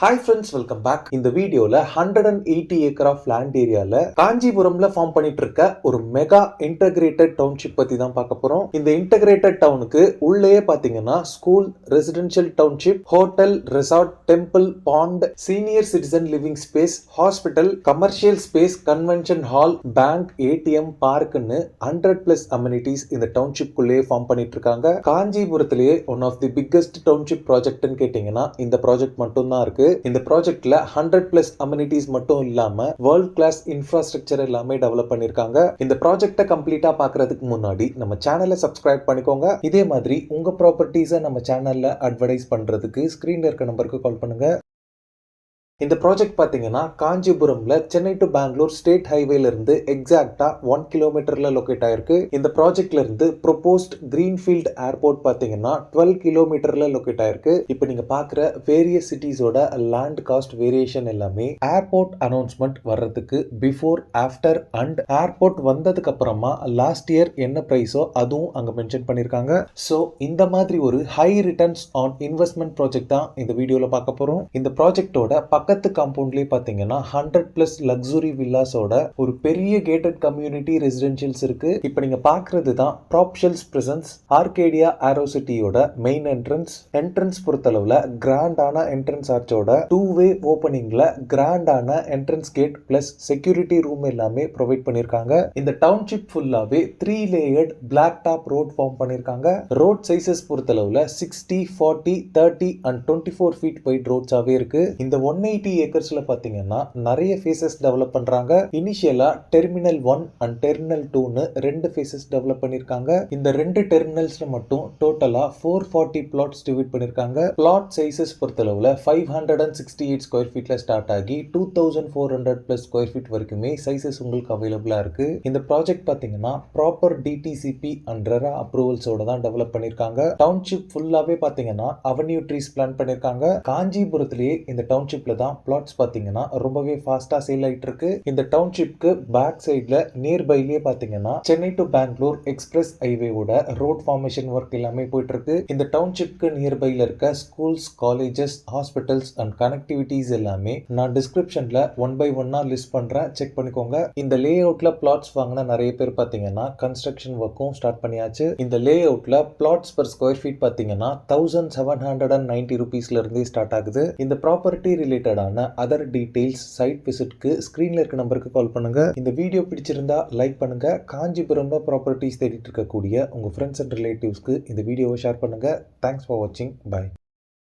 Hi friends, welcome back. இந்த வீடியோல 180 acre of land ஏரியால காஞ்சிபுரம்ல ஃபார்ம் பண்ணிட்டு இருக்க ஒரு மெகா இன்டகிரேட்டட் டவுன்ஷிப் பத்தி தான் பார்க்க போறோம். இந்த இன்டகிரேட்டட் டவுனுக்கு உள்ளேயே பாத்தீங்கன்னா school, residential township, hotel, resort, temple, pond, senior citizen living space, hospital, commercial space, convention hall, bank, ATM, பார்க்னு 100+ அம்யூனிட்டிஸ் இந்த டவுன்ஷிப் குள்ளேயே ஃபார்ம் பண்ணிட்டு இருக்காங்க. காஞ்சிபுரத்திலேயே one of the biggest township ப்ராஜெக்ட்னு கேட்டீங்கன்னா இந்த ப்ராஜெக்ட் மட்டும் தான் இருக்கு. இந்த ப்ராஜெக்ட்ல 100+ அம்யூனிட்டிஸ் மட்டும் இல்லாம வேர்ல்ட் கிளாஸ் இன்ஃப்ராஸ்ட்ரக்சர் எல்லாமே டெவலப் பண்ணிருக்காங்க. இந்த ப்ராஜெக்ட்டை கம்ப்ளீட்டா பாக்குறதுக்கு முன்னாடி நம்ம சேனலை சப்ஸ்கிரைப் பண்ணிக்கோங்க. இதே மாதிரி உங்க ப்ராப்பர்ட்டிஸை நம்ம சேனல்ல அட்வர்டைஸ் பண்றதுக்கு ஸ்கிரீன்ல இருக்க நம்பருக்கு கால் பண்ணுங்க. இந்த ப்ராஜெக்ட் பார்த்தீங்கன்னா காஞ்சிபுரம்ல சென்னை டு பெங்களூர் ஸ்டேட் ஹைவேல இருந்து எக்ஸாக்டா 1 கிலோமீட்டர்ல லொகேட் ஆயிருக்கு. இந்த ப்ராஜெக்ட்ல இருந்து ப்ரொபோஸ்ட் கிரீன்ஃபீல்ட் ஏர்போர்ட் பார்த்தீங்கன்னா 12 கிலோமீட்டர்ல லொகேட் ஆயிருக்கு. இப்போ நீங்க பாக்குற வேரியஸ் சிட்டிஸோட லேண்ட் காஸ்ட் வேரியேஷன் எல்லாமே ஏர்போர்ட் அனௌன்ஸ்மெண்ட் வர்றதுக்கு பிஃபோர், ஆஃப்டர் அண்ட் ஏர்போர்ட் வந்ததுக்கு அப்புறமா லாஸ்ட் இயர் என்ன பிரைஸோ அதுவும் அங்க மென்ஷன் பண்ணிருக்காங்க. ஸோ இந்த மாதிரி ஒரு high returns on investment project தான் இந்த வீடியோல பார்க்க போறோம். இந்த ப்ராஜெக்டோட பக்கத்து காம்பவுண்ட்லேயே பார்த்தீங்கன்னா 100+ லக்ஸுரி வில்லாஸோட ஒரு பெரிய கேட்டட் கம்யூனிட்டி ரெசிடென்ஷியல்ஸ் இருக்கு. இப்போ நீங்க பாக்குறது தான் ப்ராப்ஷல்ஸ் பிரசன்ஸ் ஆர்கேடியா ஏரோசிட்டியோட மெயின் என்ட்ரன்ஸ் பொறுத்தளவுல கிராண்டான என்ட்ரன்ஸ் ஆர்ச்சோட 2-வே ஓப்பனிங்ல கிராண்டான entrance gate plus security room எல்லாமே ப்ரொவைட் பண்ணிருக்காங்க. இந்த டவுன்ஷிப் ஃபுல்லாவே 3 layered black top road form பண்ணிருக்காங்க. ரோட் சைசஸ் பொறுத்தளவுல 60, 40, 30 அண்ட் 24 ஃபீட் வைட் ரோட்ஸாவே இருக்கு. இந்த 180 ஏக்கர்ஸ்ல பாத்தீங்கன்னா நிறைய ஃபேசஸ் டெவலப் பண்றாங்க. இனிஷியலா டெர்மினல் 1 அண்ட் டெர்மினல் 2னு 2 ஃபேசஸ் டெவலப் பண்ணிருக்காங்க. இந்த 2 டெர்மினல்ஸ்ல மட்டும் டோட்டலா 440 பிளாட்ஸ் டிவைட் பண்ணிருக்காங்க. பிளாட் சைசஸ் பொறுத்தளவுல 568 ஸ்கொயர் ஃபீட்ல ஸ்டார்ட் ஆகி 2400+ ஸ்கொயர் ஃபீட் வரைக்குமே சைசஸ் உங்களுக்கு அவைலபிளா இருக்கு. இந்த ப்ராஜெக்ட் பாத்தீங்கன்னா ப்ராப்பர் டிடிசிபி அண்ட் ரெரா அப்ரூவல்ஸோட தான் டெவலப் பண்ணிருக்காங்க. டவுன்ஷிப் ஃபுல்லாவே பாத்தீங்கன்னா அவென்யூ ட்ரீஸ் பிளான் பண்ணிருக்காங்க. காஞ்சிபுரத்திலேயே இந்த டவுன்ஷிப்ல தான் பிளாட்ஸ் பாத்தீங்கன்னா ரொம்பவே ஃபாஸ்டா சேல் ஆயிட்டு இருக்கு. இந்த டவுன்ஷிப்க்கு பேக் சைடுல நியர்பைலயே பாத்தீங்கன்னா சென்னை டு பெங்களூர் எக்ஸ்பிரஸ் ஹைவேவோட ரோட் ஃபார்மேஷன் ஒர்க் எல்லாமே போயிட்டு இருக்கு. இந்த டவுன்ஷிப்க்கு நியர்பைல இருக்க schools, colleges, hospitals and connectivities எல்லாமே நான் டிஸ்கிரிப்ஷன்ல 1 by 1 லிஸ்ட் பண்றேன், செக் பண்ணிக்கோங்க. இந்த லே அவுட்ல பிளாட்ஸ் வாங்கின நிறைய பேர் பாத்தீங்கன்னா கன்ஸ்ட்ரக்ஷன் ஒர்க்கும் ஸ்டார்ட் பண்ணியாச்சு. இந்த லே அவுட்ல பிளாட்ஸ் பர் ஸ்கொயர் ஃபீட் பாத்தீங்கன்னா 1790 ருபீஸ்ல இருந்தே ஸ்டார்ட் ஆகுது. இந்த ப்ராப்பர்ட்டி ரிலேட்டடான அதர் டீடைல்ஸ் சைட் விசிட்க்கு ஸ்கிரீன்ல இருக்க நம்பருக்கு கால் பண்ணுங்க. இந்த வீடியோ பிடிச்சிருந்தா லைக் பண்ணுங்க. காஞ்சிபுரம்ல ப்ராப்பர்ட்டிஸ் தேடிட்டு இருக்கக்கூடிய உங்க ஃப்ரெண்ட்ஸ் அண்ட் ரிலேட்டிவ்ஸ்க்கு இந்த வீடியோவை ஷேர் பண்ணுங்க. தேங்க்ஸ் ஃபார் வாட்சிங். பை.